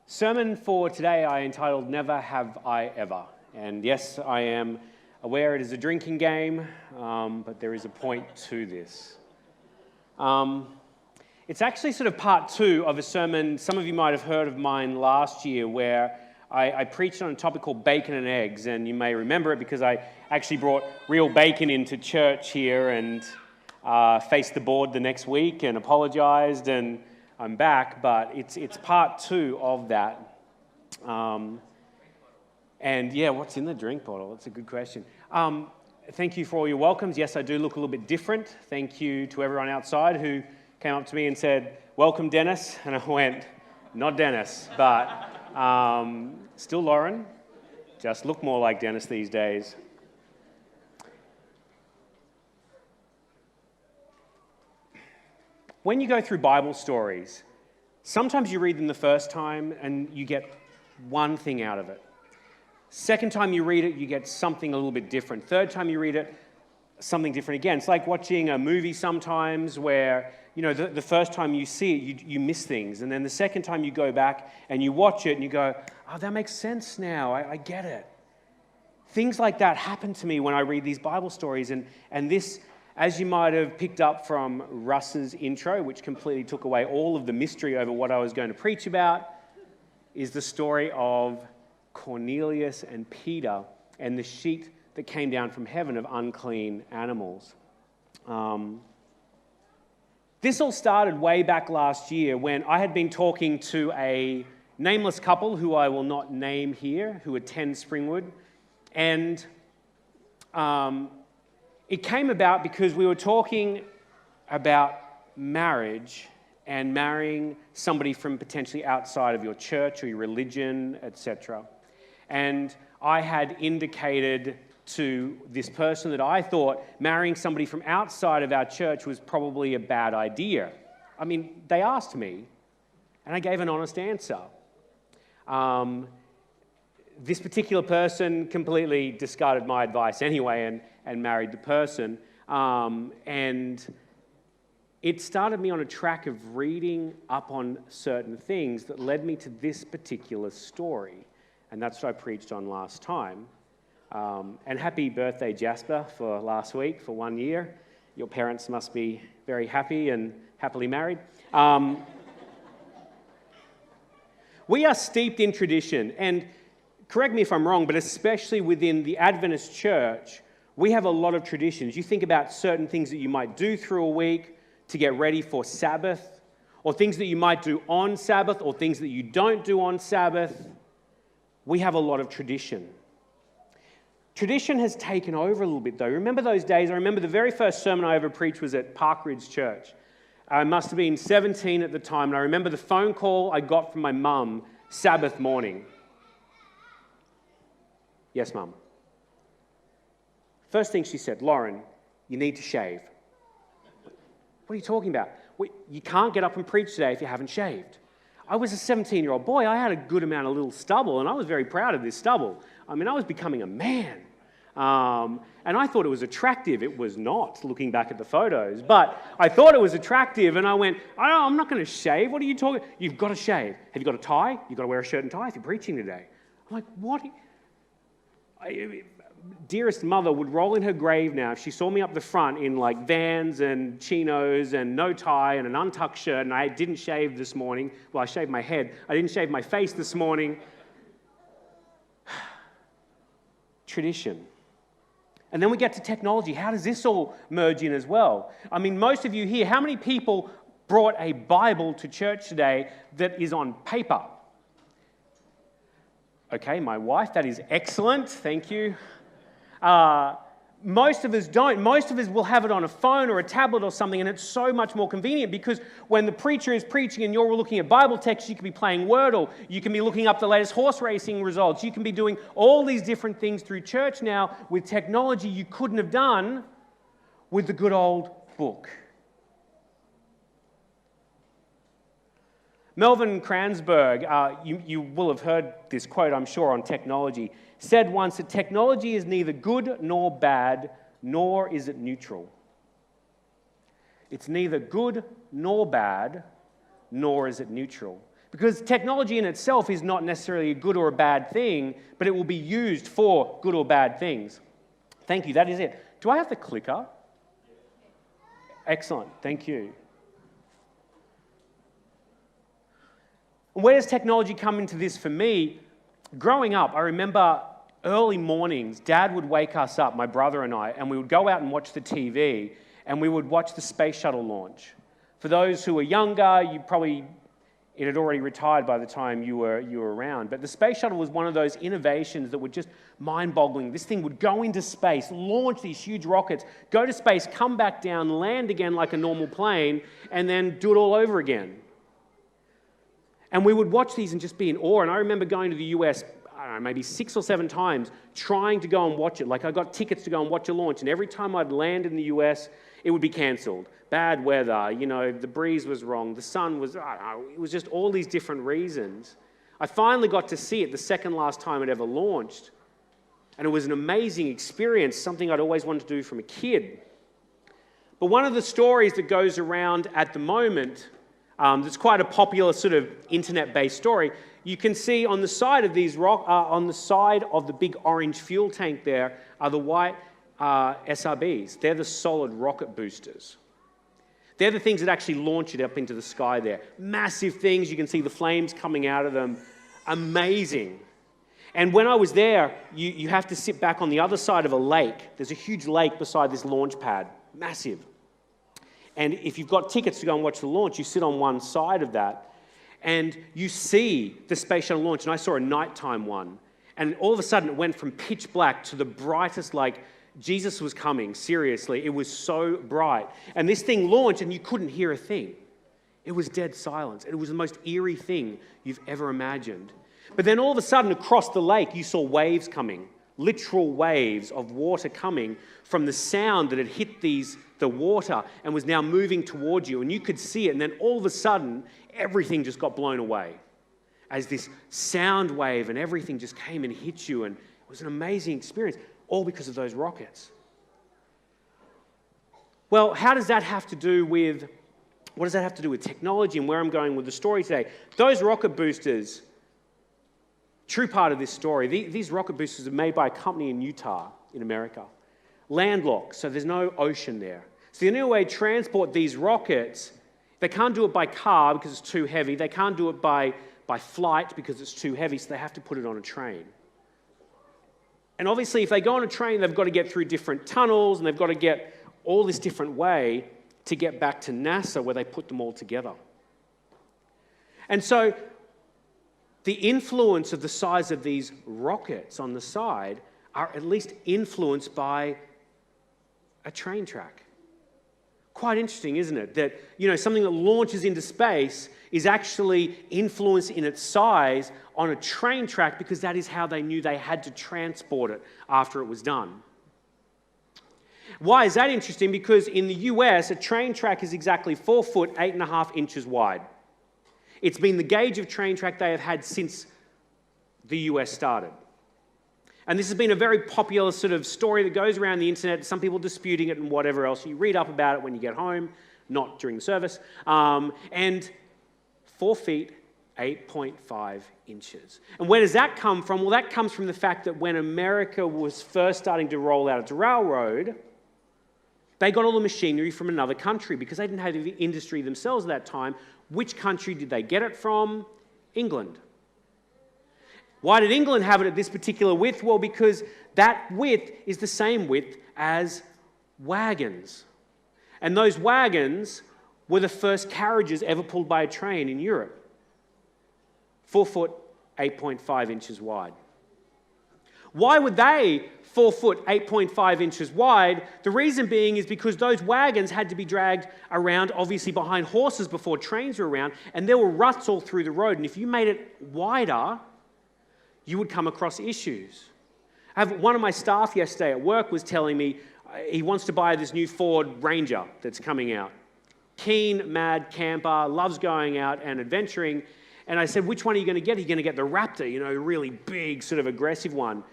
Sermon for today I entitled Never Have I Ever. And yes, I am aware it is a drinking game, but there is a point to this. It's actually sort of part two of a sermon some of you might have heard of mine last year where I preached on a topic called bacon and eggs, and you may remember it because I actually brought real bacon into church here and faced the board the next week and apologized, and I'm back, but it's part two of that. And yeah, what's in the drink bottle? That's a good question. Thank you for all your welcomes. Yes, I do look a little bit different. Thank you to everyone outside who came up to me and said, "Welcome, Dennis." And I went, "Not Dennis, but still Loren. Just look more like Dennis these days." When you go through Bible stories, sometimes you read them the first time and you get one thing out of it. Second time you read it, you get something a little bit different. Third time you read it, something different again. It's like watching a movie sometimes where, you know, the first time you see it, you miss things. And then the second time you go back and you watch it and you go, "Oh, that makes sense now. I get it." Things like that happen to me when I read these Bible stories. And this, as you might have picked up from Russ's intro, which completely took away all of the mystery over what I was going to preach about, is the story of Cornelius and Peter and the sheet that came down from heaven of unclean animals. This all started way back last year when I had been talking to a nameless couple who I will not name here, who attend Springwood, and it came about because we were talking about marriage and marrying somebody from potentially outside of your church or your religion, etc. And I had indicated to this person that I thought marrying somebody from outside of our church was probably a bad idea. I mean, they asked me, and I gave an honest answer. This particular person completely discarded my advice anyway and married the person. And it started me on a track of reading up on certain things that led me to this particular story. And that's what I preached on last time. And happy birthday, Jasper, for last week, for 1 year. Your parents must be very happy and happily married. We are steeped in tradition, and correct me if I'm wrong, but especially within the Adventist church, we have a lot of traditions. You think about certain things that you might do through a week to get ready for Sabbath, or things that you might do on Sabbath, or things that you don't do on Sabbath. We have a lot of tradition. Tradition has taken over a little bit, though. Remember those days? I remember the very first sermon I ever preached was at Parkridge Church. I must have been 17 at the time, and I remember the phone call I got from my mum Sabbath morning. "Yes, Mum." First thing she said, "Loren, you need to shave." "What are you talking about?" "Well, you can't get up and preach today if you haven't shaved." I was a 17-year-old boy. I had a good amount of little stubble, and I was very proud of this stubble. I mean, I was becoming a man. And I thought it was attractive. It was not, looking back at the photos. But I thought it was attractive, and I went, I'm not going to shave. What are you talking? You've got to shave. Have you got a tie? You've got to wear a shirt and tie if you're preaching today. I'm like, what? Dearest mother would roll in her grave now if she saw me up the front in like Vans and chinos and no tie and an untucked shirt, and I didn't shave this morning. Well, I shaved my head. I didn't shave my face this morning. Tradition. And then we get to technology. How does this all merge in as well? I mean, most of you here, how many people brought a Bible to church today that is on paper? Okay, my wife, that is excellent. Thank you. Most of us don't. Most of us will have it on a phone or a tablet or something, and it's so much more convenient because when the preacher is preaching and you're looking at Bible text, you can be playing Wordle, you can be looking up the latest horse racing results, you can be doing all these different things through church now with technology you couldn't have done with the good old book. Melvin Kranzberg, you will have heard this quote, I'm sure, on technology, said once that technology is neither good nor bad, nor is it neutral. It's neither good nor bad, nor is it neutral. Because technology in itself is not necessarily a good or a bad thing, but it will be used for good or bad things. Thank you, that is it. Do I have the clicker? Excellent, thank you. Where does technology come into this for me? Growing up, I remember early mornings, Dad would wake us up, my brother and I, and we would go out and watch the TV, and we would watch the space shuttle launch. For those who are younger, it had already retired by the time you were around. But the space shuttle was one of those innovations that were just mind-boggling. This thing would go into space, launch these huge rockets, go to space, come back down, land again like a normal plane, and then do it all over again. And we would watch these and just be in awe. And I remember going to the US, I don't know, maybe 6 or 7 times, trying to go and watch it. Like I got tickets to go and watch a launch, and every time I'd land in the US, it would be cancelled. Bad weather, the breeze was wrong, the sun was, I don't know, it was just all these different reasons. I finally got to see it the second last time it ever launched. And it was an amazing experience, something I'd always wanted to do from a kid. But one of the stories that goes around at the moment, that's quite a popular sort of internet-based story, you can see on the side of these on the side of the big orange fuel tank there are the white SRBs. They're the solid rocket boosters. They're the things that actually launch it up into the sky there. Massive things, you can see the flames coming out of them. Amazing. And when I was there, you have to sit back on the other side of a lake. There's a huge lake beside this launch pad, massive. And if you've got tickets to go and watch the launch, you sit on one side of that, and you see the space shuttle launch. And I saw a nighttime one. And all of a sudden, it went from pitch black to the brightest, like Jesus was coming, seriously. It was so bright. And this thing launched, and you couldn't hear a thing. It was dead silence. It was the most eerie thing you've ever imagined. But then all of a sudden, across the lake, you saw waves coming, literal waves of water coming from the sound that had hit the water and was now moving towards you. And you could see it, and then all of a sudden, everything just got blown away as this sound wave and everything just came and hit you. And it was an amazing experience, all because of those rockets. Well, what does that have to do with technology and where I'm going with the story today? Those rocket boosters, true part of this story, these rocket boosters are made by a company in Utah, in America. Landlocked, so there's no ocean there. So the only way to transport these rockets, they can't do it by car because it's too heavy. They can't do it by flight because it's too heavy, so they have to put it on a train. And obviously, if they go on a train, they've got to get through different tunnels, and they've got to get all this different way to get back to NASA, where they put them all together. And so the influence of the size of these rockets on the side are at least influenced by a train track. Quite interesting, isn't it? That, something that launches into space is actually influenced in its size on a train track because that is how they knew they had to transport it after it was done. Why is that interesting? Because in the US, a train track is exactly 4 foot, 8.5 inches wide. It's been the gauge of train track they have had since the US started. And this has been a very popular sort of story that goes around the internet, some people disputing it and whatever else. You read up about it when you get home, not during the service. And 4 feet, 8.5 inches. And where does that come from? Well, that comes from the fact that when America was first starting to roll out its railroad, they got all the machinery from another country because they didn't have the industry themselves at that time. Which country did they get it from? England. Why did England have it at this particular width? Well, because that width is the same width as wagons. And those wagons were the first carriages ever pulled by a train in Europe. 4 foot, 8.5 inches wide. Why would they 4 foot, 8.5 inches wide? The reason being is because those wagons had to be dragged around, obviously behind horses before trains were around, and there were ruts all through the road. And if you made it wider, you would come across issues. One of my staff yesterday at work was telling me he wants to buy this new Ford Ranger that's coming out. Keen, mad camper, loves going out and adventuring. And I said, which one are you going to get? Are you going to get the Raptor, really big, sort of aggressive one?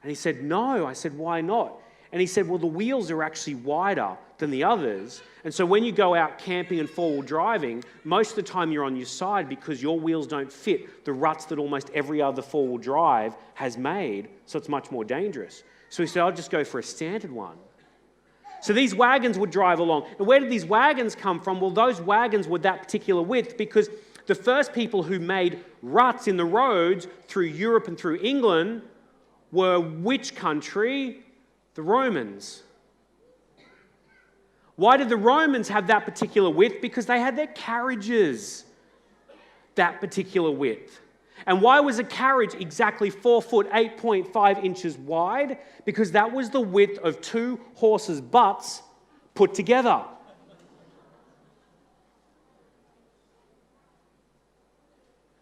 And he said, no. I said, why not? And he said, well, the wheels are actually wider than the others. And so when you go out camping and four-wheel driving, most of the time you're on your side because your wheels don't fit the ruts that almost every other four-wheel drive has made. So it's much more dangerous. So he said, I'll just go for a standard one. So these wagons would drive along. And where did these wagons come from? Well, those wagons were that particular width because the first people who made ruts in the roads through Europe and through England were which country? The Romans. Why did the Romans have that particular width? Because they had their carriages that particular width. And why was a carriage exactly 4 foot, 8.5 inches wide? Because that was the width of 2 horses' butts put together.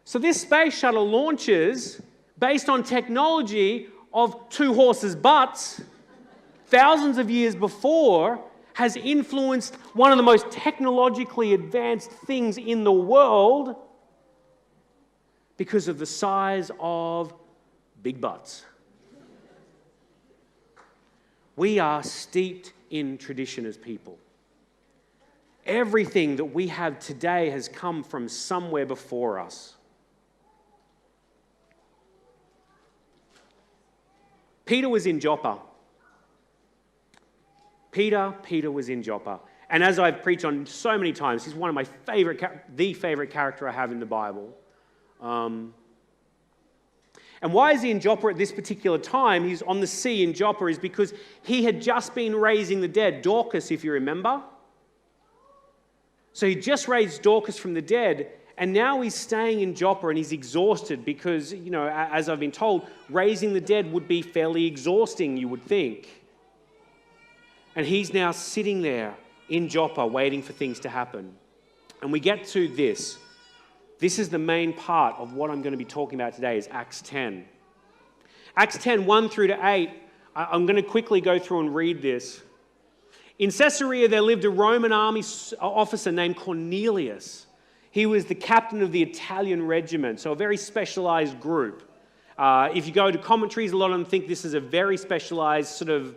So this space shuttle launches based on technology of 2 horses' butts thousands of years before, has influenced one of the most technologically advanced things in the world because of the size of big butts. We are steeped in tradition as people. Everything that we have today has come from somewhere before us. Peter was in Joppa. Peter was in Joppa. And as I've preached on so many times, he's one of my the favorite character I have in the Bible. And why is he in Joppa at this particular time? He's on the sea in Joppa is because he had just been raising the dead. Dorcas, if you remember. So he just raised Dorcas from the dead, and now he's staying in Joppa and he's exhausted because, as I've been told, raising the dead would be fairly exhausting, you would think. And he's now sitting there in Joppa waiting for things to happen. And we get to this. This is the main part of what I'm going to be talking about today is Acts 10. Acts 10, 1 through to 8. I'm going to quickly go through and read this. In Caesarea, there lived a Roman army officer named Cornelius. He was the captain of the Italian regiment, so a very specialized group. If you go to commentaries, a lot of them think this is a very specialized sort of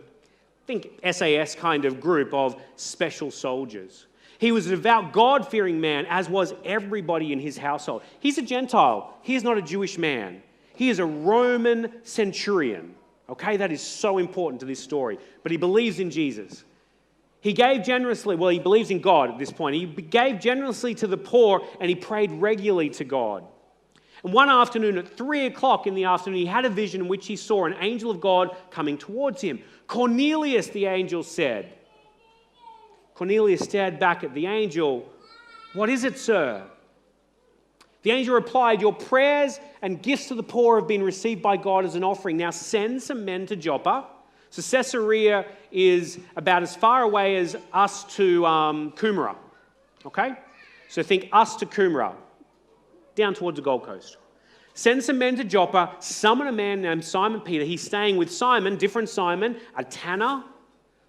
SAS kind of group of special soldiers. He was a devout, God-fearing man, as was everybody in his household. He's a Gentile. He is not a Jewish man. He is a Roman centurion. Okay, that is so important to this story. But he believes in Jesus. He gave generously. Well, he believes in God at this point. He gave generously to the poor, and he prayed regularly to God. And one afternoon at 3 o'clock in the afternoon, he had a vision in which he saw an angel of God coming towards him. Cornelius, the angel said. Cornelius stared back at the angel. What is it, sir? The angel replied, your prayers and gifts to the poor have been received by God as an offering. Now send some men to Joppa. So Caesarea is about as far away as us to Coomera. Okay? So think us to Coomera, down towards the Gold Coast. Send some men to Joppa, summon a man named Simon Peter. He's staying with Simon, different Simon, a tanner,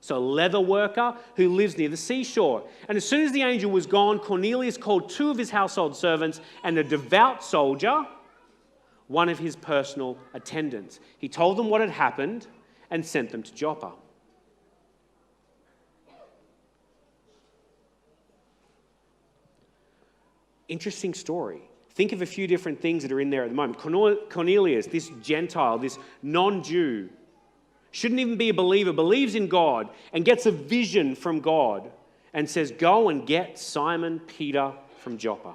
so a leather worker who lives near the seashore. And as soon as the angel was gone, Cornelius called 2 of his household servants and a devout soldier, one of his personal attendants. He told them what had happened and sent them to Joppa. Interesting story. Think of a few different things that are in there at the moment. Cornelius, this Gentile, this non-Jew, shouldn't even be a believer, believes in God and gets a vision from God and says, go and get Simon Peter from Joppa.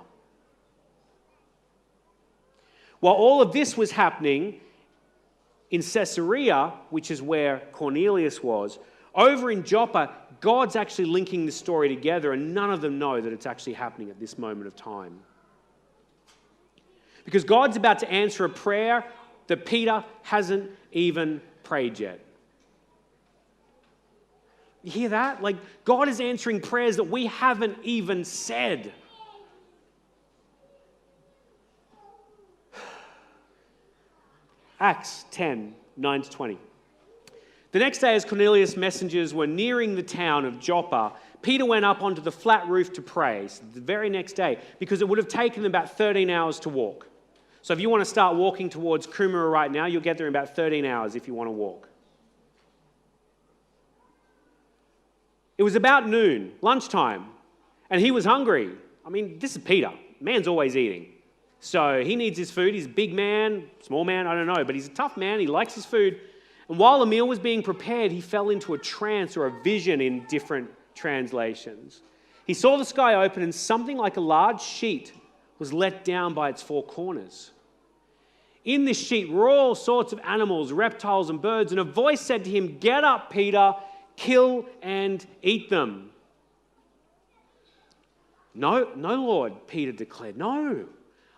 While all of this was happening in Caesarea, which is where Cornelius was, over in Joppa, God's actually linking the story together and none of them know that it's actually happening at this moment of time. Because God's about to answer a prayer that Peter hasn't even prayed yet. You hear that? Like, God is answering prayers that we haven't even said. Acts 10, 9 to 20. The next day, as Cornelius' messengers were nearing the town of Joppa, Peter went up onto the flat roof to pray. So the very next day, because it would have taken them about 13 hours to walk. So if you want to start walking towards Coomera right now, you'll get there in about 13 hours if you want to walk. It was about noon, lunchtime, and he was hungry. I mean, this is Peter. Man's always eating. So he needs his food. He's a big man, small man, I don't know, but he's a tough man. He likes his food. And while the meal was being prepared, he fell into a trance or a vision in different translations. He saw the sky open and something like a large sheet was let down by its four corners. In this sheet were all sorts of animals, reptiles and birds, and a voice said to him, "Get up, Peter, kill and eat them." No, Lord, Peter declared. No,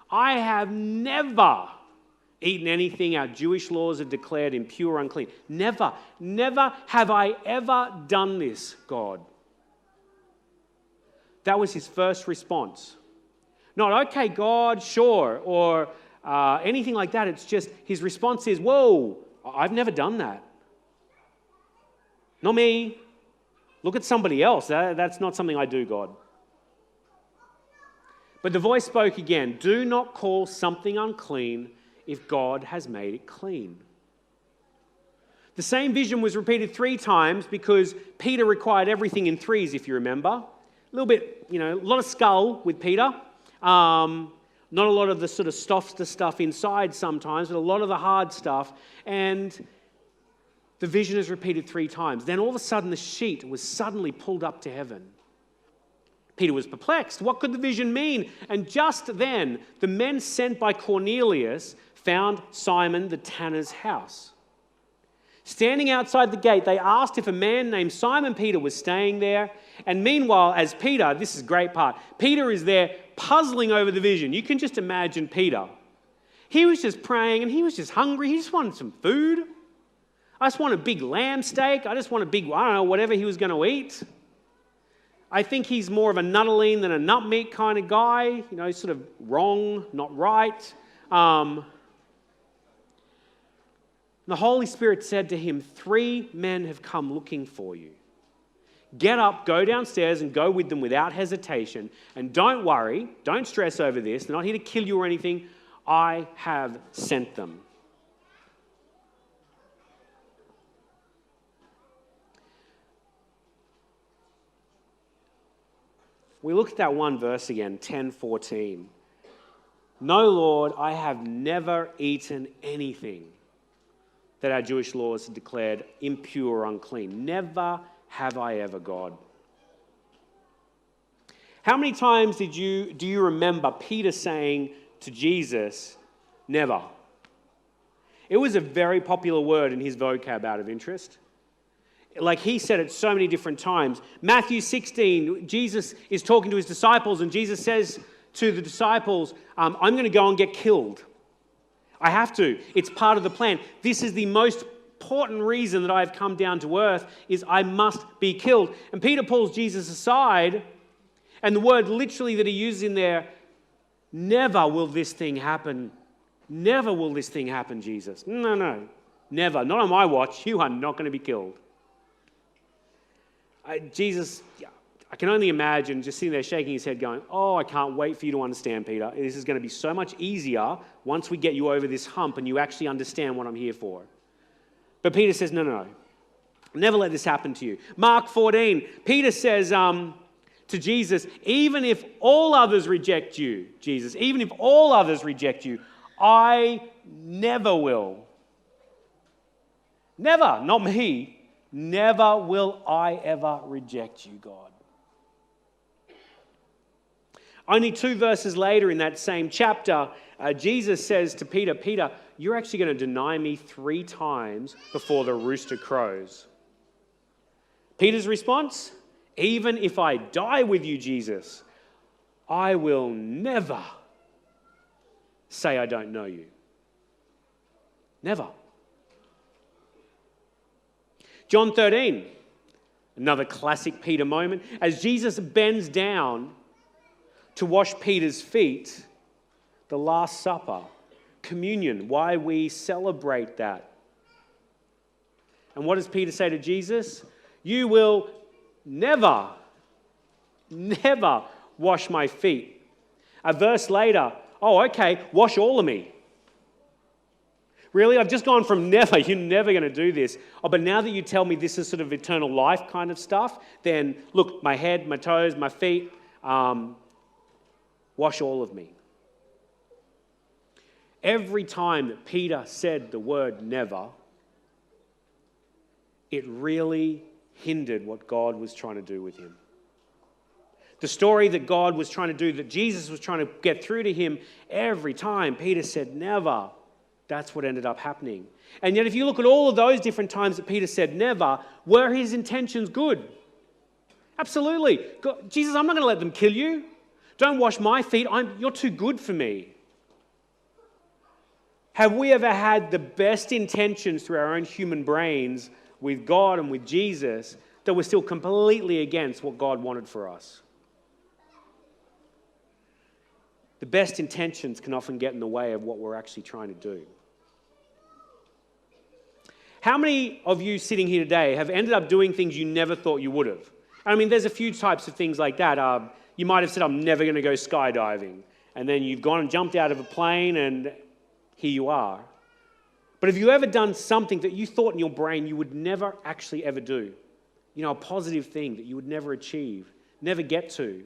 I have never eaten anything our Jewish laws have declared impure or unclean. Never have I ever done this, God. That was his first response. Not, okay, God, sure, or anything like that. It's just his response is, whoa, I've never done that. Not me. Look at somebody else. That's not something I do, God. But the voice spoke again, "Do not call something unclean if God has made it clean." The same vision was repeated 3 times because Peter required everything in threes, if you remember. A little bit, a lot of skull with Peter. Not a lot of the sort of softer stuff inside sometimes, but a lot of the hard stuff. And the vision is repeated 3 times. Then all of a sudden the sheet was suddenly pulled up to heaven. Peter was perplexed. What could the vision mean? And just then, the men sent by Cornelius found Simon the tanner's house. Standing outside the gate, they asked if a man named Simon Peter was staying there. And meanwhile, as Peter, this is a great part, Peter is there puzzling over the vision. You can just imagine Peter. He was just praying and he was just hungry. He just wanted some food. I just want a big lamb steak. I just want a big, whatever he was going to eat. I think he's more of a nuttolene than a nut meat kind of guy, sort of wrong, not right. The Holy Spirit said to him, 3 men have come looking for you. Get up, go downstairs and go with them without hesitation. And don't worry, don't stress over this. They're not here to kill you or anything. I have sent them. We look at that one verse again, 10:14. No, Lord, I have never eaten anything that our Jewish laws have declared impure or unclean. Never have I ever, God. How many times do you remember Peter saying to Jesus, never? It was a very popular word in his vocab out of interest. Like he said it so many different times. Matthew 16, Jesus is talking to his disciples and Jesus says to the disciples, I'm going to go and get killed. I have to. It's part of the plan. This is the most important reason that I've come down to earth is I must be killed. And Peter pulls Jesus aside and the word literally that he uses in there, never will this thing happen. Never will this thing happen, Jesus. No. Never. Not on my watch. You are not going to be killed. Jesus, I can only imagine just sitting there shaking his head going, oh, I can't wait for you to understand, Peter. This is going to be so much easier once we get you over this hump and you actually understand what I'm here for. But Peter says, no. Never let this happen to you. Mark 14, Peter says to Jesus, even if all others reject you, Jesus, even if all others reject you, I never will. Never, not me. Never will I ever reject you, God. Only 2 verses later in that same chapter, Jesus says to Peter, Peter, you're actually going to deny me 3 times before the rooster crows. Peter's response, even if I die with you, Jesus, I will never say I don't know you. Never. John 13, another classic Peter moment. As Jesus bends down to wash Peter's feet, the Last Supper, communion, why we celebrate that. And what does Peter say to Jesus? You will never wash my feet. A verse later, oh, okay, wash all of me. Really? I've just gone from never, you're never going to do this. Oh, but now that you tell me this is sort of eternal life kind of stuff, then look, my head, my toes, my feet, wash all of me. Every time that Peter said the word never, it really hindered what God was trying to do with him. The story that God was trying to do, that Jesus was trying to get through to him, every time Peter said never, that's what ended up happening. And yet if you look at all of those different times that Peter said never, were his intentions good? Absolutely. God, Jesus, I'm not going to let them kill you. Don't wash my feet. You're too good for me. Have we ever had the best intentions through our own human brains with God and with Jesus that we're still completely against what God wanted for us? The best intentions can often get in the way of what we're actually trying to do. How many of you sitting here today have ended up doing things you never thought you would have? I mean, there's a few types of things like that. You might have said, I'm never going to go skydiving. And then you've gone and jumped out of a plane and here you are. But have you ever done something that you thought in your brain you would never actually ever do? You know, a positive thing that you would never achieve, never get to.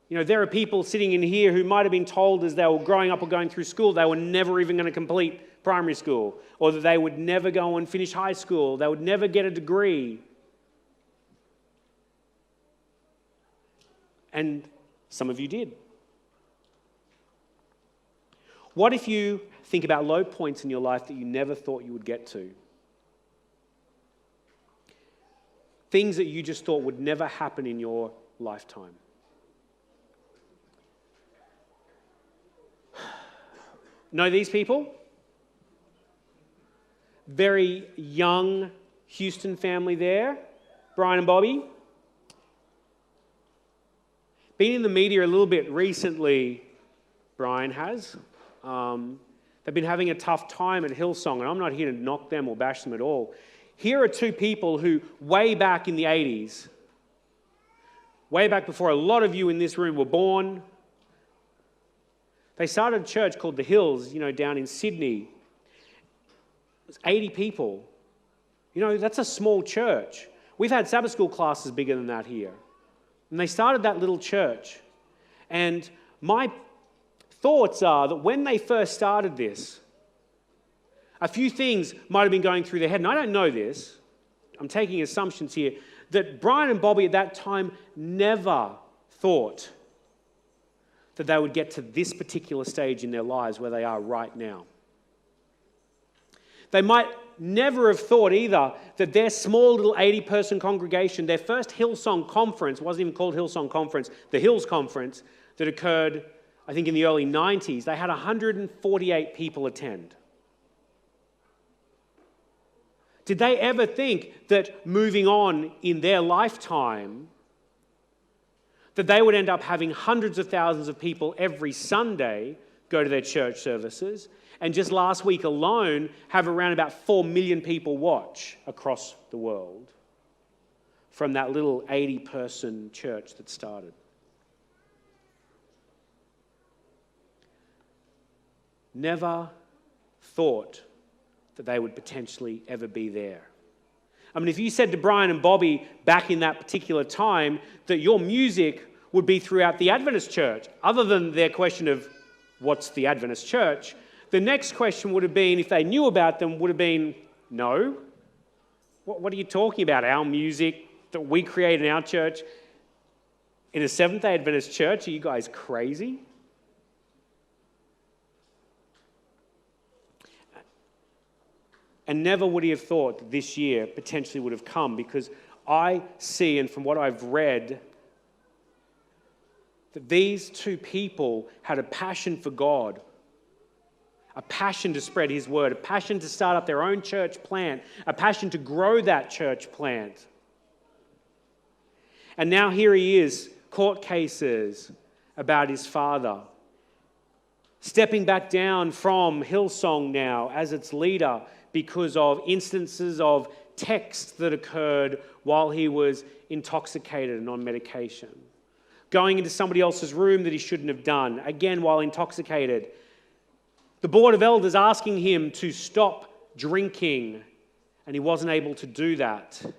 You know, there are people sitting in here who might have been told as they were growing up or going through school they were never even going to complete primary school, or that they would never go and finish high school, they would never get a degree. And some of you did. What if you think about low points in your life that you never thought you would get to? Things that you just thought would never happen in your lifetime. Know these people? Very young Houston family there. Brian and Bobby. Been in the media a little bit recently, Brian has. They've been having a tough time at Hillsong, and I'm not here to knock them or bash them at all. Here are two people who, way back in the 80s, way back before a lot of you in this room were born, they started a church called the Hills, down in Sydney. It was 80 people. That's a small church. We've had Sabbath school classes bigger than that here. And they started that little church. And my thoughts are that when they first started this, a few things might have been going through their head. And I don't know this. I'm taking assumptions here. That Brian and Bobby at that time never thought that they would get to this particular stage in their lives where they are right now. They might never have thought either that their small little 80-person congregation, their first Hillsong conference, wasn't even called Hillsong Conference, the Hills Conference, that occurred, I think, in the early 90s, they had 148 people attend. Did they ever think that moving on in their lifetime, that they would end up having hundreds of thousands of people every Sunday go to their church services, and just last week alone have around about 4 million people watch across the world from that little 80-person church that started? Never thought that they would potentially ever be there. I mean, if you said to Brian and Bobby back in that particular time that your music would be throughout the Adventist church, other than their question of what's the Adventist church, the next question would have been, if they knew about them, would have been, no. What are you talking about? Our music that we create in our church in a Seventh-day Adventist church? Are you guys crazy? And never would he have thought that this year potentially would have come, because I see, and from what I've read, that these two people had a passion for God, a passion to spread his word, a passion to start up their own church plant, a passion to grow that church plant. And now here he is, court cases about his father, stepping back down from Hillsong now as its leader, because of instances of texts that occurred while he was intoxicated and on medication. Going into somebody else's room that he shouldn't have done, again while intoxicated. The board of elders asking him to stop drinking, and he wasn't able to do that. And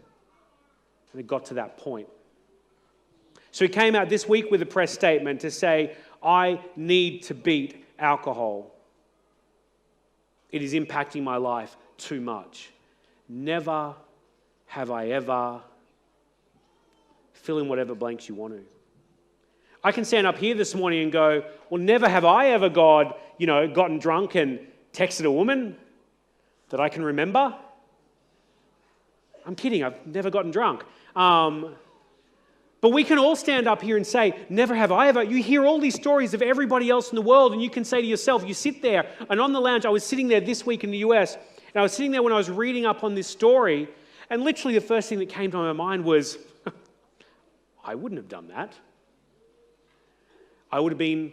it got to that point. So he came out this week with a press statement to say, I need to beat alcohol. It is impacting my life too much. Never have I ever, fill in whatever blanks you want to. I can stand up here this morning and go, well, never have I ever, God, gotten drunk and texted a woman that I can remember. I'm kidding, I've never gotten drunk. But we can all stand up here and say, never have I ever. You hear all these stories of everybody else in the world, and you can say to yourself, you sit there, and on the lounge, I was sitting there this week in the US, and I was sitting there when I was reading up on this story, and literally the first thing that came to my mind was, I wouldn't have done that. I would have been,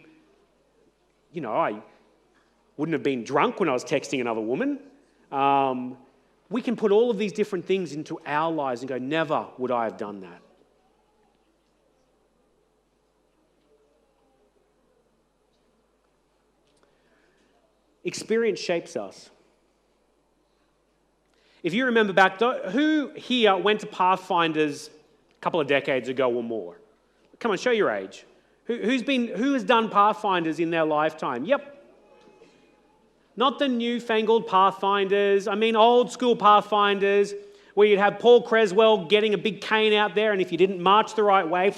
I wouldn't have been drunk when I was texting another woman. We can put all of these different things into our lives and go, never would I have done that. Experience shapes us. If you remember back, who here went to Pathfinders a couple of decades ago or more? Come on, show your age. Who has done Pathfinders in their lifetime? Yep. Not the newfangled Pathfinders. I mean old school Pathfinders where you'd have Paul Creswell getting a big cane out there, and if you didn't march the right way,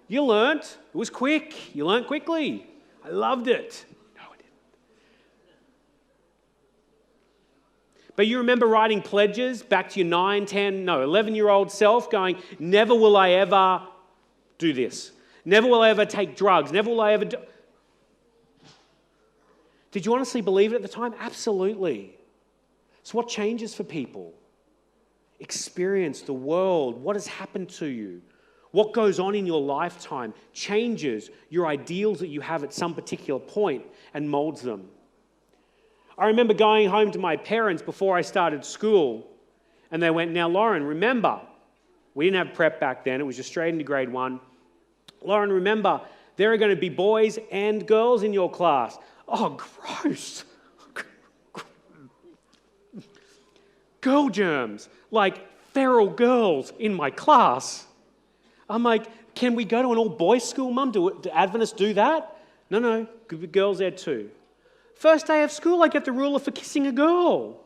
you learnt. It was quick. You learnt quickly. I loved it. No, I didn't. But you remember writing pledges back to your 11-year-old self going, never will I ever do this. Never will I ever take drugs. Never will I ever do... Did you honestly believe it at the time? Absolutely. So what changes for people? Experience, the world, what has happened to you? What goes on in your lifetime changes your ideals that you have at some particular point and molds them. I remember going home to my parents before I started school, and they went, now, Loren, remember, we didn't have prep back then. It was just straight into grade 1. Loren, remember, there are going to be boys and girls in your class. Oh, gross. Girl germs, like feral girls in my class. I'm like, can we go to an all-boys school, Mum? Do Adventists do that? No, could be girls there too. First day of school, I get the ruler for kissing a girl.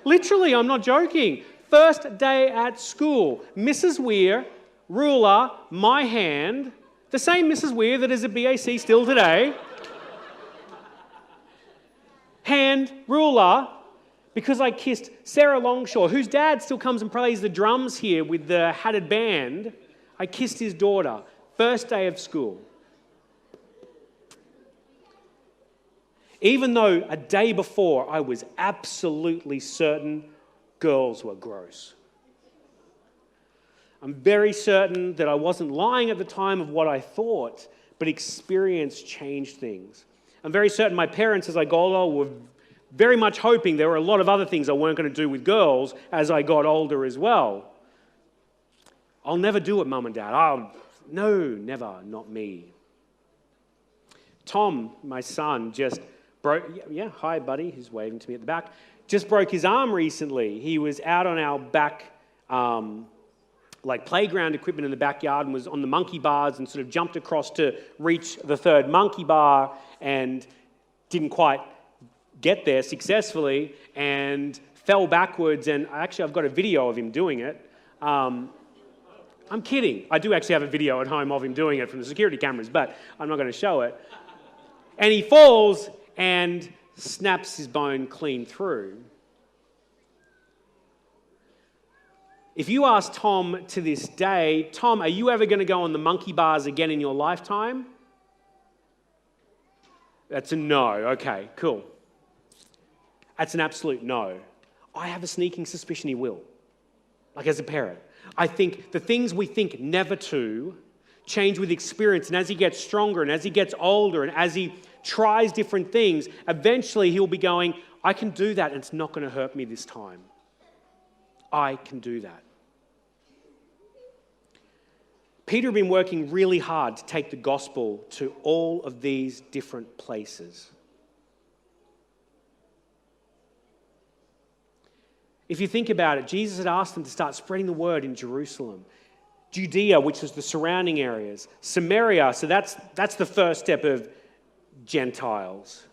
Literally, I'm not joking. First day at school, Mrs. Weir, ruler, my hand, the same Mrs. Weir that is at BAC still today. Hand, ruler, because I kissed Sarah Longshore, whose dad still comes and plays the drums here with the hatted band. I kissed his daughter, first day of school. Even though a day before I was absolutely certain girls were gross. I'm very certain that I wasn't lying at the time of what I thought, but experience changed things. I'm very certain my parents, as I got older, were very much hoping there were a lot of other things I weren't going to do with girls as I got older as well. I'll never do it, Mum and Dad. No, never, not me. Tom, my son, just broke, hi buddy, he's waving to me at the back, just broke his arm recently. He was out on our back, playground equipment in the backyard and was on the monkey bars and sort of jumped across to reach the third monkey bar and didn't quite get there successfully and fell backwards. And actually, I've got a video of him doing it. I'm kidding. I do actually have a video at home of him doing it from the security cameras, but I'm not going to show it. And he falls and snaps his bone clean through. If you ask Tom to this day, Tom, are you ever going to go on the monkey bars again in your lifetime? That's a no. Okay, cool. That's an absolute no. I have a sneaking suspicion he will. Like as a parent. I think the things we think never to change with experience, and as he gets stronger and as he gets older and as he tries different things, eventually he'll be going, I can do that and it's not going to hurt me this time. I can do that. Peter had been working really hard to take the gospel to all of these different places. If you think about it, Jesus had asked them to start spreading the word in Jerusalem. Judea, which was the surrounding areas. Samaria, so that's the first step of Gentiles,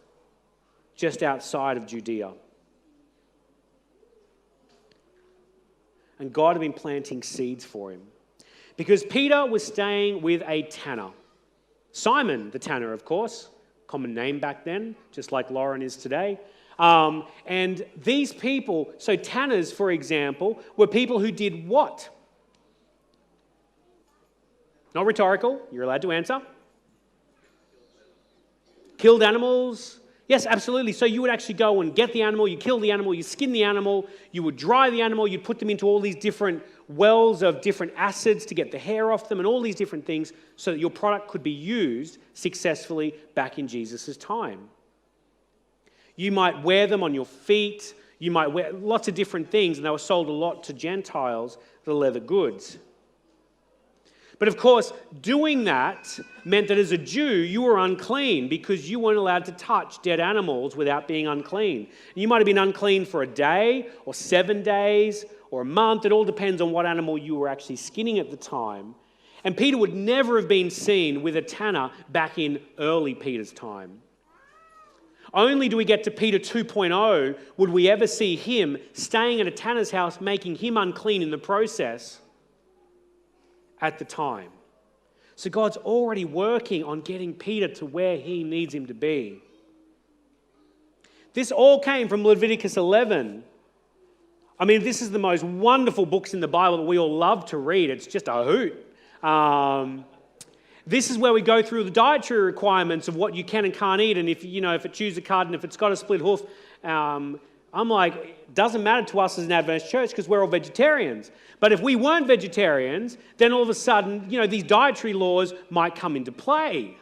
just outside of Judea. And God had been planting seeds for him. Because Peter was staying with a tanner. Simon the tanner, of course. Common name back then, just like Loren is today. And these people, so tanners, for example, were people who did what? Not rhetorical, you're allowed to answer. Killed animals. Yes, absolutely. So you would actually go and get the animal, you kill the animal, you skin the animal, you would dry the animal, you'd put them into all these different wells of different acids to get the hair off them and all these different things so that your product could be used successfully back in Jesus' time. You might wear them on your feet, you might wear lots of different things, and they were sold a lot to Gentiles, the leather goods. But of course, doing that meant that as a Jew, you were unclean because you weren't allowed to touch dead animals without being unclean. You might have been unclean for a day or 7 days or a month. It all depends on what animal you were actually skinning at the time. And Peter would never have been seen with a tanner back in early Peter's time. Only do we get to Peter 2.0 would we ever see him staying at a tanner's house, making him unclean in the process at the time. So God's already working on getting Peter to where he needs him to be. This all came from Leviticus 11. I mean, this is the most wonderful books in the Bible that we all love to read. It's just a hoot. This is where we go through the dietary requirements of what you can and can't eat, and if it chews a cud and if it's got a split hoof. I'm like, it doesn't matter to us as an Adventist church because we're all vegetarians. But if we weren't vegetarians, then all of a sudden, these dietary laws might come into play.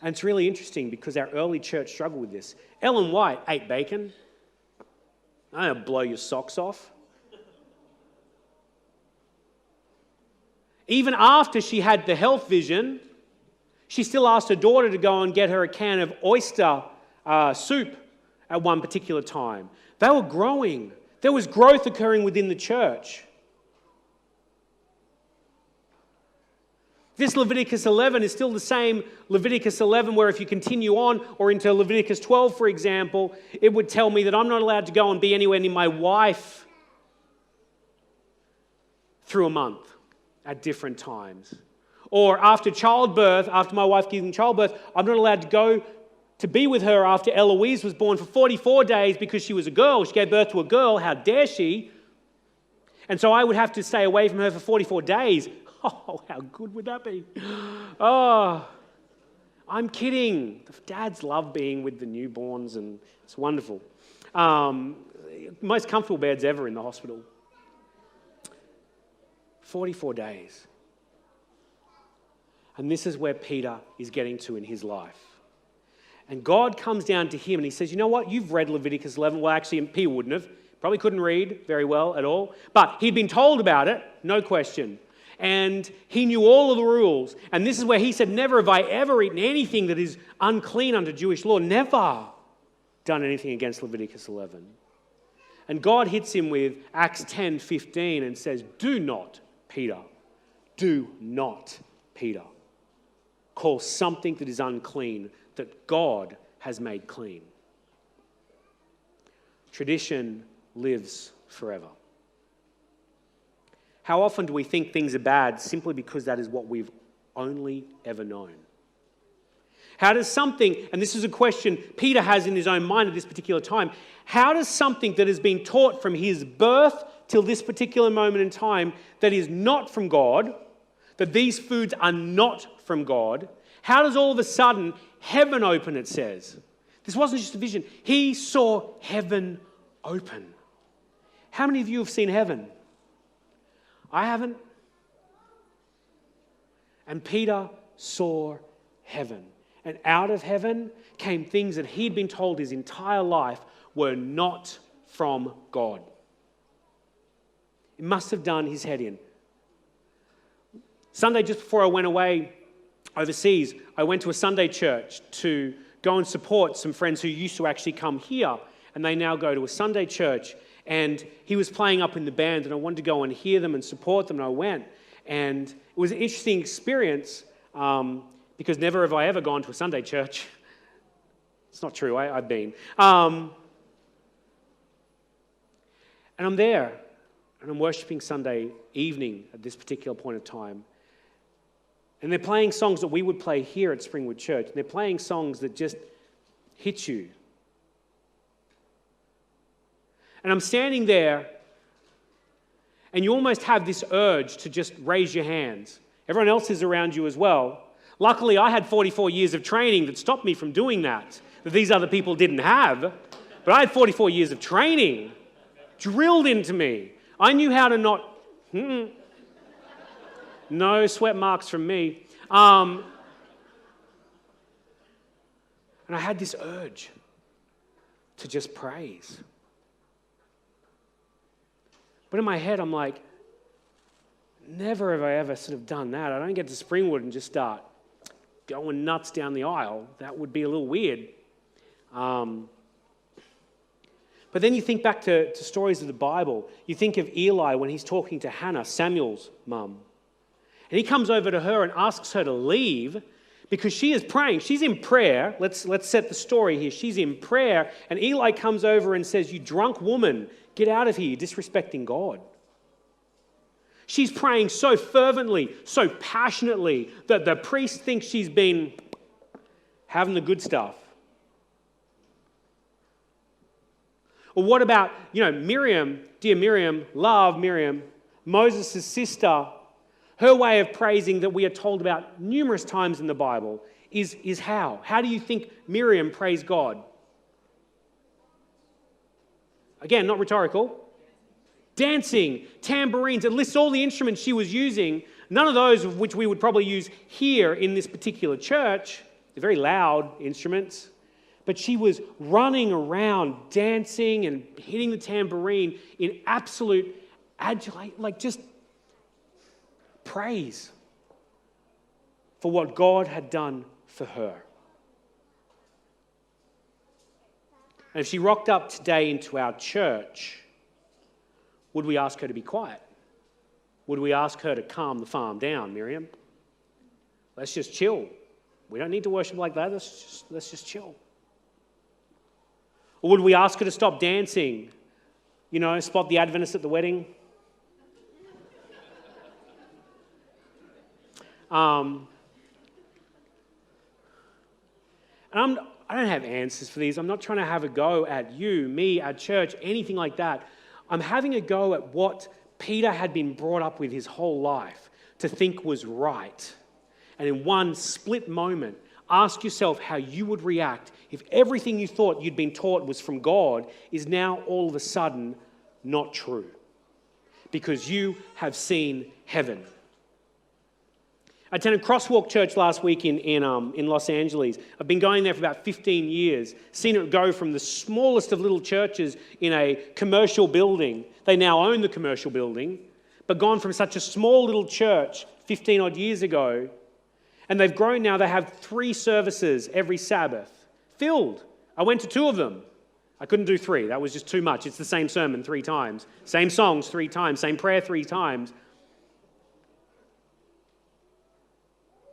And it's really interesting because our early church struggled with this. Ellen White ate bacon. I'll blow your socks off. Even after she had the health vision, she still asked her daughter to go and get her a can of oyster soup at one particular time. They were growing. There was growth occurring within the church. This Leviticus 11 is still the same Leviticus 11 where if you continue on or into Leviticus 12, for example, it would tell me that I'm not allowed to go and be anywhere near my wife through a month at different times. Or after childbirth, after my wife giving childbirth, I'm not allowed to go to be with her after Eloise was born for 44 days because she was a girl. She gave birth to a girl. How dare she? And so I would have to stay away from her for 44 days. Oh, how good would that be? Oh, I'm kidding. The dads love being with the newborns and it's wonderful. Most comfortable beds ever in the hospital. 44 days. And this is where Peter is getting to in his life. And God comes down to him and he says, you know what? You've read Leviticus 11. Well, actually, Peter wouldn't have. Probably couldn't read very well at all. But he'd been told about it, no question. And he knew all of the rules. And this is where he said, never have I ever eaten anything that is unclean under Jewish law. Never done anything against Leviticus 11. And God hits him with Acts 10:15 and says, do not, Peter, do not, Peter, call something that is unclean that God has made clean. Tradition lives forever. How often do we think things are bad simply because that is what we've only ever known? How does something, and this is a question Peter has in his own mind at this particular time, how does something that has been taught from his birth till this particular moment in time that is not from God, that these foods are not from God, how does all of a sudden heaven open, it says? This wasn't just a vision. He saw heaven open. How many of you have seen heaven? I haven't. And Peter saw heaven. And out of heaven came things that he'd been told his entire life were not from God. It must have done his head in. Sunday, just before I went away overseas, I went to a Sunday church to go and support some friends who used to actually come here, and they now go to a Sunday church. And he was playing up in the band, and I wanted to go and hear them and support them, and I went. And it was an interesting experience because never have I ever gone to a Sunday church. It's not true, I've been. And I'm there, and I'm worshiping Sunday evening at this particular point of time. And they're playing songs that we would play here at Springwood Church. And they're playing songs that just hit you. And I'm standing there, and you almost have this urge to just raise your hands. Everyone else is around you as well. Luckily, I had 44 years of training that stopped me from doing that these other people didn't have. But I had 44 years of training drilled into me. I knew how to not... No sweat marks from me. And I had this urge to just praise. But in my head, I'm like, never have I ever sort of done that. I don't get to Springwood and just start going nuts down the aisle. That would be a little weird. But then you think back to stories of the Bible. You think of Eli when he's talking to Hannah, Samuel's mum. And he comes over to her and asks her to leave because she is praying. She's in prayer. Let's set the story here. She's in prayer, and Eli comes over and says, "You drunk woman, get out of here. You're disrespecting God." She's praying so fervently, so passionately that the priest thinks she's been having the good stuff. Or what about, Miriam, dear Miriam, love Miriam, Moses' sister. Her way of praising that we are told about numerous times in the Bible is how? How do you think Miriam praised God? Again, not rhetorical. Dancing, tambourines, it lists all the instruments she was using, none of those of which we would probably use here in this particular church. They're very loud instruments. But she was running around, dancing and hitting the tambourine in absolute just praise for what God had done for her. And if she rocked up today into our church, would we ask her to be quiet? Would we ask her to calm the farm down, Miriam? Let's just chill. We don't need to worship like that. Let's just chill. Or would we ask her to stop dancing? Spot the Adventists at the wedding? And I don't have answers for these. I'm not trying to have a go at you, me, our church, anything like that. I'm having a go at what Peter had been brought up with his whole life to think was right. And in one split moment, ask yourself how you would react if everything you thought you'd been taught was from God is now all of a sudden not true. Because you have seen heaven. I attended Crosswalk Church last week in Los Angeles. I've been going there for about 15 years, seen it go from the smallest of little churches in a commercial building. They now own the commercial building, but gone from such a small little church 15 odd years ago, and they've grown now. They have 3 services every Sabbath, filled. I went to 2 of them. I couldn't do 3. That was just too much. It's the same sermon 3 times, same songs 3 times, same prayer 3 times.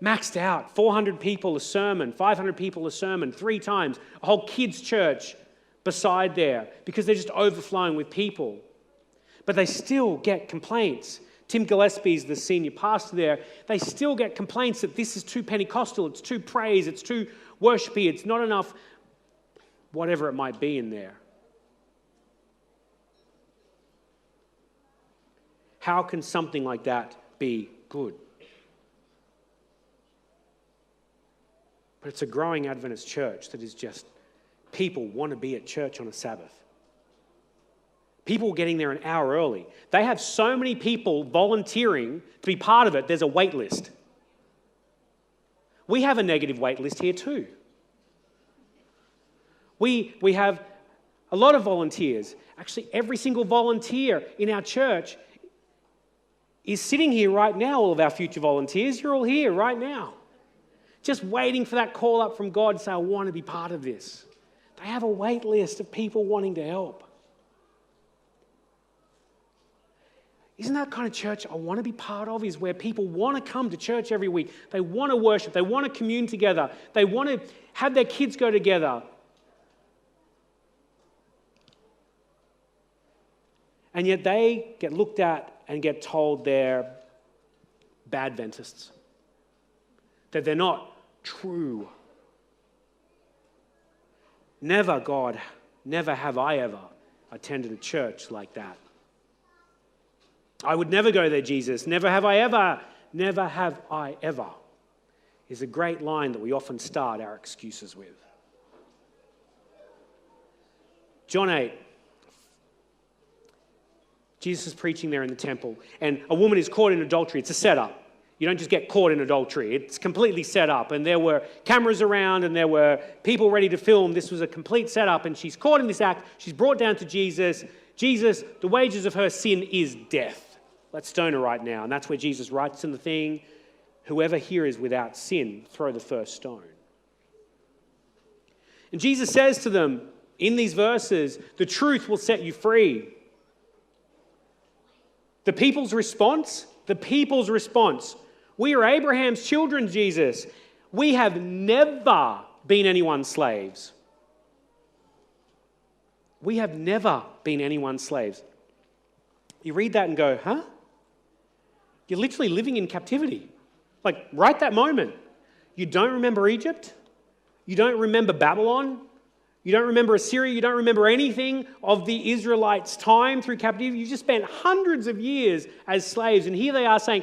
Maxed out, 400 people a sermon, 500 people a sermon, 3 times. A whole kids' church beside there because they're just overflowing with people. But they still get complaints. Tim Gillespie's the senior pastor there. They still get complaints that this is too Pentecostal, it's too praise, it's too worshipy, it's not enough, whatever it might be in there. How can something like that be good? But it's a growing Adventist church that is just, people want to be at church on a Sabbath. People getting there an hour early. They have so many people volunteering to be part of it, there's a wait list. We have a negative wait list here too. We have a lot of volunteers. Actually, every single volunteer in our church is sitting here right now, all of our future volunteers. You're all here right now. Just waiting for that call up from God to say, I want to be part of this. They have a wait list of people wanting to help. Isn't that kind of church I want to be part of? Is where people want to come to church every week. They want to worship. They want to commune together. They want to have their kids go together. And yet they get looked at and get told they're bad Adventists. That they're not true. Never, God, never have I ever attended a church like that. I would never go there, Jesus. Never have I ever. Never have I ever. Is a great line that we often start our excuses with. John 8. Jesus is preaching there in the temple, and a woman is caught in adultery. It's a setup. You don't just get caught in adultery. It's completely set up, and there were cameras around, and there were people ready to film. This was a complete setup, and she's caught in this act. She's brought down to Jesus. Jesus, the wages of her sin is death. Let's stone her right now. And that's where Jesus writes in the thing, whoever here is without sin, throw the first stone. And Jesus says to them in these verses, the truth will set you free. The people's response, we are Abraham's children, Jesus. We have never been anyone's slaves. We have never been anyone's slaves. You read that and go, huh? You're literally living in captivity. Like right that moment. You don't remember Egypt. You don't remember Babylon. You don't remember Assyria. You don't remember anything of the Israelites' time through captivity. You just spent hundreds of years as slaves. And here they are saying,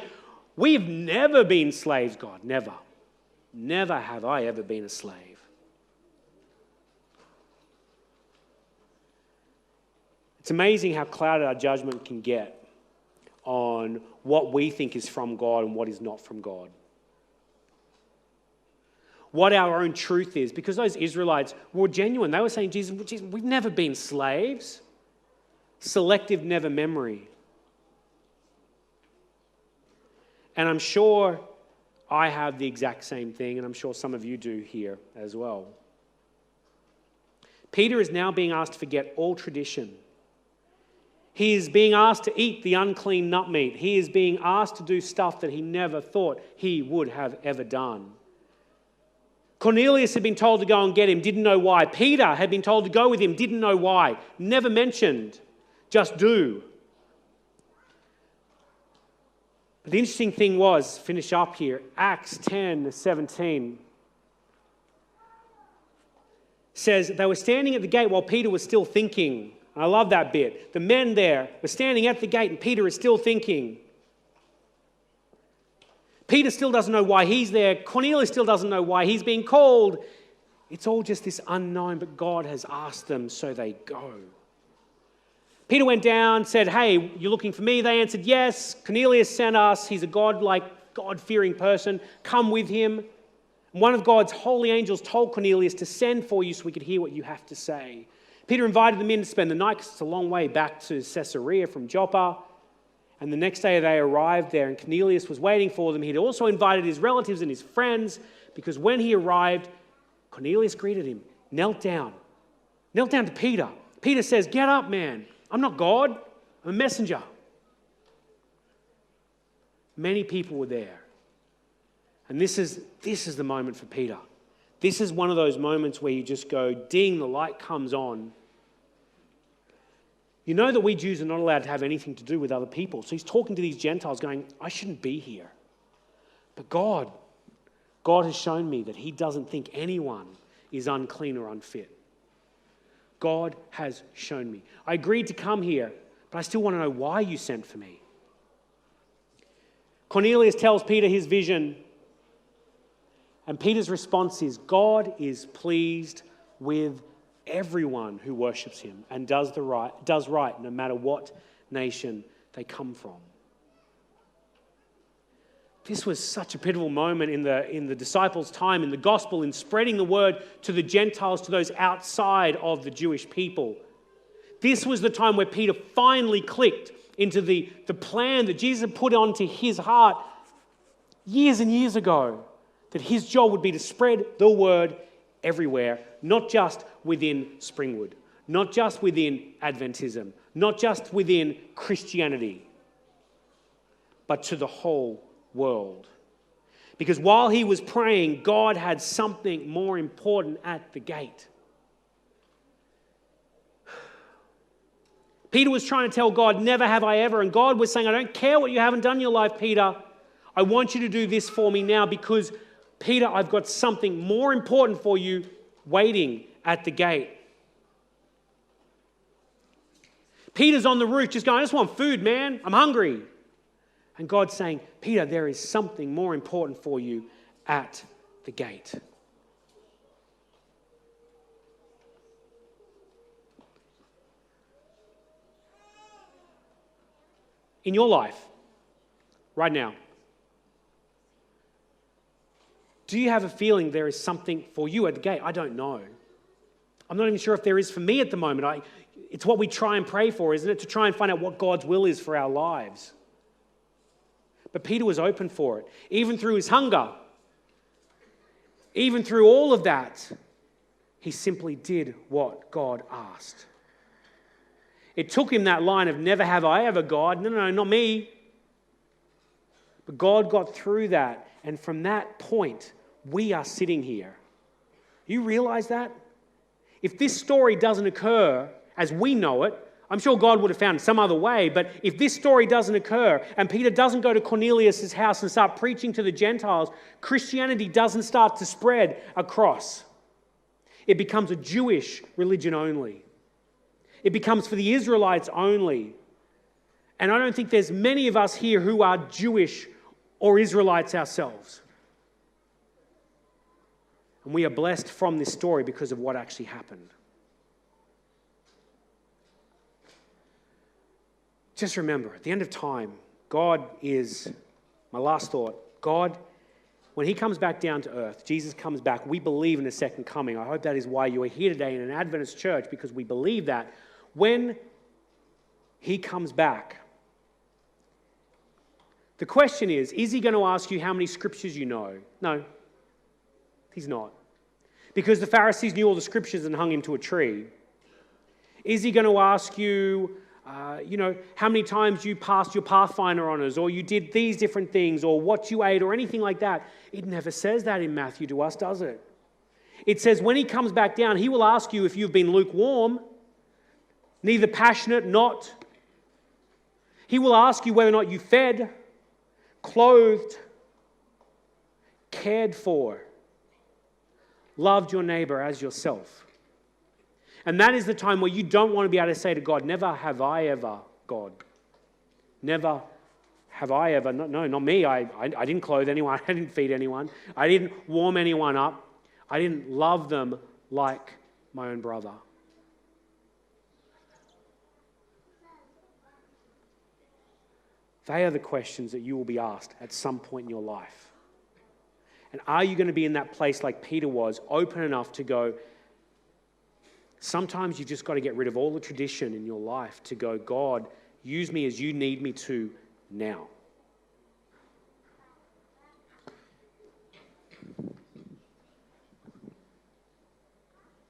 we've never been slaves, God. Never. Never have I ever been a slave. It's amazing how clouded our judgment can get on what we think is from God and what is not from God. What our own truth is, because those Israelites were genuine. They were saying, Jesus, we've never been slaves. Selective, never memory. And I'm sure I have the exact same thing, and I'm sure some of you do here as well. Peter is now being asked to forget all tradition. He is being asked to eat the unclean nut meat. He is being asked to do stuff that he never thought he would have ever done. Cornelius had been told to go and get him, didn't know why. Peter had been told to go with him, didn't know why. Never mentioned, just do. But the interesting thing was, finish up here, Acts 10:17 says they were standing at the gate while Peter was still thinking. I love that bit. The men there were standing at the gate and Peter is still thinking. Peter still doesn't know why he's there. Cornelius still doesn't know why he's being called. It's all just this unknown, but God has asked them, so they go. Peter went down, said, hey, you're looking for me? They answered, yes. Cornelius sent us. He's a God-fearing person. Come with him. And one of God's holy angels told Cornelius to send for you so we could hear what you have to say. Peter invited them in to spend the night because it's a long way back to Caesarea from Joppa. And the next day they arrived there and Cornelius was waiting for them. He'd also invited his relatives and his friends because when he arrived, Cornelius greeted him, knelt down to Peter. Peter says, get up, man. I'm not God. I'm a messenger. Many people were there. And this is the moment for Peter. This is one of those moments where you just go, ding, the light comes on. You know that we Jews are not allowed to have anything to do with other people. So he's talking to these Gentiles going, I shouldn't be here. But God has shown me that he doesn't think anyone is unclean or unfit. God has shown me. I agreed to come here, but I still want to know why you sent for me. Cornelius tells Peter his vision, and Peter's response is, God is pleased with everyone who worships him and does right no matter what nation they come from. This was such a pivotal moment in the disciples' time, in the gospel, in spreading the word to the Gentiles, to those outside of the Jewish people. This was the time where Peter finally clicked. into the plan that Jesus had put onto his heart years and years ago, that his job would be to spread the word everywhere, not just within Springwood, not just within Adventism, not just within Christianity, but to the whole world. Because while he was praying, God had something more important at the gate. Peter was trying to tell God, never have I ever. And God was saying, I don't care what you haven't done in your life, Peter. I want you to do this for me now because, Peter, I've got something more important for you waiting at the gate. Peter's on the roof just going, I just want food, man. I'm hungry. And God's saying, Peter, there is something more important for you at the gate. In your life, right now, do you have a feeling there is something for you at the gate? I don't know. I'm not even sure if there is for me at the moment. It's what we try and pray for, isn't it? To try and find out what God's will is for our lives. But Peter was open for it. Even through his hunger, even through all of that, he simply did what God asked. It took him that line of never have I ever, God. No, not me. But God got through that. And from that point, we are sitting here. You realize that? If this story doesn't occur as we know it, I'm sure God would have found some other way, but if this story doesn't occur and Peter doesn't go to Cornelius' house and start preaching to the Gentiles, Christianity doesn't start to spread across. It becomes a Jewish religion only. It becomes for the Israelites only. And I don't think there's many of us here who are Jewish or Israelites ourselves. And we are blessed from this story because of what actually happened. Just remember, at the end of time, God is, my last thought, God, when he comes back down to earth, Jesus comes back, we believe in a second coming. I hope that is why you are here today in an Adventist church, because we believe that when he comes back, the question is he going to ask you how many scriptures you know? No, he's not. Because the Pharisees knew all the scriptures and hung him to a tree. Is he going to ask you, how many times you passed your Pathfinder honors, or you did these different things, or what you ate, or anything like that? It never says that in Matthew to us, does it? It says when he comes back down, he will ask you if you've been lukewarm, neither passionate, not. He will ask you whether or not you fed, clothed, cared for, loved your neighbor as yourself. And that is the time where you don't want to be able to say to God, never have I ever, God. Never have I ever. No, not me. I didn't clothe anyone. I didn't feed anyone. I didn't warm anyone up. I didn't love them like my own brother. They are the questions that you will be asked at some point in your life. And are you going to be in that place like Peter was, open enough to go, sometimes you've just got to get rid of all the tradition in your life to go, God, use me as you need me to now.